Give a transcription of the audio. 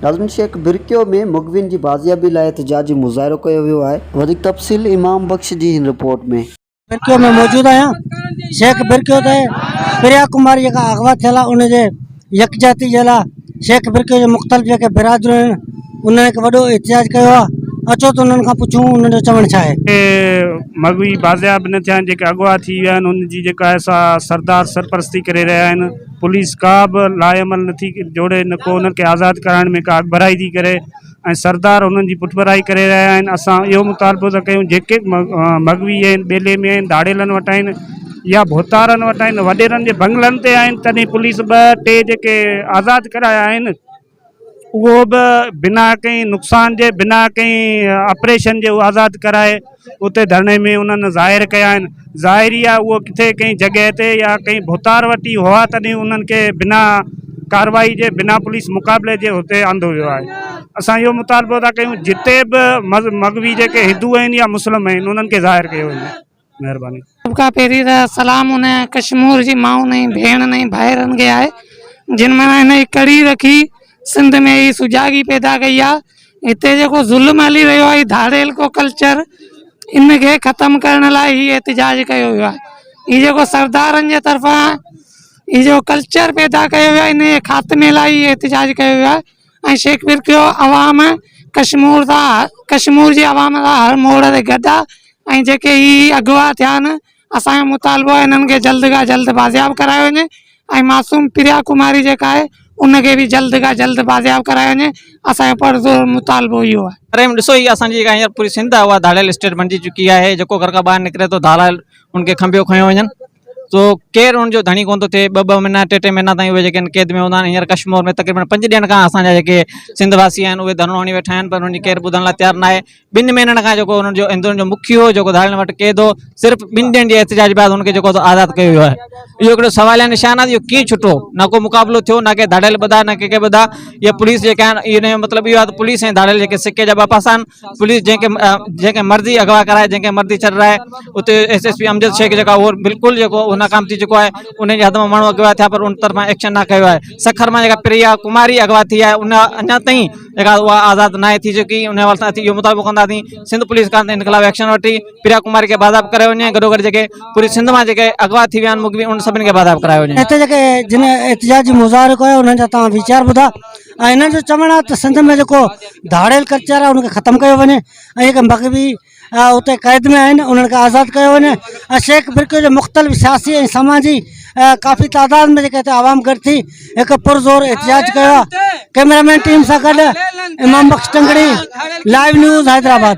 नाज़रीन, शेख बिरकियो में मुग़विन जी बाज़ियाबी लाइ एहतिजाजी मुज़ाहिरो कयो वियो आहे। वधीक तफ़सील इमाम बख्श जी हिन रिपोर्ट में। बिरकियो में मौजूद आहियां। शेख बिरकियो ते प्रिया कुमारी जेका अगवा थियल आहे उन जे यकजाती जे लाइ शेख बिरकियो जे मुख़्तलिफ़ जेके बिरादरियूं आहिनि उन्हनि हिकु वॾो एहतिजाज कयो आहे। अचो त उन्हनि खां पुछूं उन्हनि जो चवणु छा आहे। मग़वी बाज़ियाब न थिया आहिनि, जेके अगवा थी विया आहिनि उन जी जेका आहे सरदार सरपरस्ती करे रहिया आहिनि। पुलिस का बि लाइअमल नथी जोड़े, न को उन्हनि खे आज़ादु कराइण में का अॻभराई थी करे ऐं सरदार उन्हनि जी पुठभराई करे रहिया आहिनि। असां इहो मुतालबो था कयूं, जेके मग़वी आहिनि, ॿेले में आहिनि, दाड़ेलनि वटि आहिनि या भोतारनि वटि आहिनि, वॾेरनि जे बंगलनि ते आहिनि, तॾहिं पुलिस ॿ टे जेके आज़ादु कराया आहिनि उहो बि बिना कंहिं नुक़सान जे, बिना कंहिं ऑपरेशन जे उहो आज़ादु कराए उते धरणे में उन्हनि ज़ाहिर कया आहिनि। ज़ाहिरी आहे उहो किथे कंहिं जॻह ते या कंहिं भोतार वटि हुआ तॾहिं उन्हनि खे बिना कार्रवाई जे, बिना पुलिस मुक़ाबले जे हुते आंदो वियो आहे। असां इहो मुतालबो था कयूं जिते बि मग़वी जेके हिंदू आहिनि या मुस्लिम आहिनि उन्हनि खे ज़ाहिर कयो वञे। महिरबानी। सभ खां पहिरीं त सलाम उन कश्मीर जी माउनि ऐं भेणनि ऐं भाइरनि खे आहे जिन में हिन जी कड़ी रखी सिंध में ही सुजागी पैदा कई आहे। हिते जेको ज़ुल्म हली रहियो आहे, धाड़ेल को कल्चर, इनखे ख़तमु करण लाइ ही एहतिजाज कयो वियो आहे। हीउ जेको सरदारनि जे तरफ़ां हीउ जो कल्चर पैदा कयो वियो आहे, इन जे ख़ात्मे लाइ ही एहतिजाज कयो वियो आहे। ऐं शेख बिरकियो अवाम कश्मीर जी अवाम सां हर मोड़ ते गॾु आहे। ऐं जेके ही अगवा थिया आहिनि, असांजो मुतालबो आहे हिननि खे जल्द खां जल्द बाज़ियाब करायो वञे ऐं मासूम प्रिया कुमारी जेका आहे उनखे भी जल्द खां जल्द बाज़ियाब करायो वञे। असांजो पुरज़ोर मुतालबो इहो आहे। अरे ॾिसो ही असांजी जेका हींअर पूरी सिंध आहे उहा धाड़ियल स्टेट बणिजी चुकी आहे। जेको घर खां ॿाहिरि निकिरे थो धाड़ियल उनखे खंबियो खयो वञनि, तो केरु उनजो धणी कोन थो थिए। ॿ महीना टे महीना ताईं उहे जेके कैद में हूंदा आहिनि। हींअर कश्मीर में तक़रीबन 5 ॾींहंनि खां असांजा जेके सिंधवासी आहिनि उहे धरणो हणी वेठा आहिनि, पर उनजी केरु ॿुधण लाइ तयारु न आहे। 2 महीननि खां जेको उन्हनि जो इंदौर जो मुखियो जेको धाड़ियल वटि कैद हो, सिर्फ़ु 2 ॾींहंनि जे एहतिजाज बैदि उनखे जेको आज़ादु कयो वियो आहे। इहो हिकिड़ो सवालिया निशान आहे, इहो कीअं छुटो? न को मुक़ाबिलो थियो, न के धाड़ियल ॿधा, न कंहिंखे ॿधा। इहा पुलिस जेका आहिनि, इन जो मतिलबु इहो आहे त पुलिस ऐं धाड़ियल जेके सिके जा ॿ पासा आहिनि। पुलिस जंहिंखे मर्ज़ी अगवा कराए, जंहिंखे मर्ज़ी छॾाए। उते SSP अमजद शेख जेका उहो बिल्कुलु जेको नाकाम थी चुको आहे। उन जे हद में माण्हू अगवा थिया पर उन तरफ़ां एक्शन न कयो आहे। सखर मां जेका प्रिया कुमारी अगवा थी आहे उन अञा ताईं जेका उहा आज़ादु न आहे थी चुकी। उन वाल सां इहो मुतालबो कंदासीं सिंध पुलिस कान ते इनकलाब एक्शन वठी प्रिया कुमारी खे बाज़ाब करायो वञे। गॾो गॾु जेके पूरी सिंध मां जेके अगवा थी विया आहिनि मुग़वी उन सभिनी खे बाज़ाब करायो वञे। हिते जेके जिन एहतिजाजी मुज़ाहिरो कयो उन्हनि जा तव्हां वीचार ॿुधा ऐं हिननि जो चवणु आहे त सिंध में जेको धाड़ियल कल्चर आहे उनखे ख़तमु कयो वञे ऐं जेके मग़वी उते क़ैद में आहिनि उन्हनि खे आज़ादु कयो वञे। ऐं शेख बिरकियो जो मुख़्तलिफ़ सियासी ऐं समाजी काफ़ी तादाद में जेके हिते आवाम गॾु थी हिकु पुरज़ोर एहतिजाज कयो आहे। कैमरामैन टीम सां गॾु इमाम बख्श टंगड़ी, लाइव न्यूज़ हैदराबाद।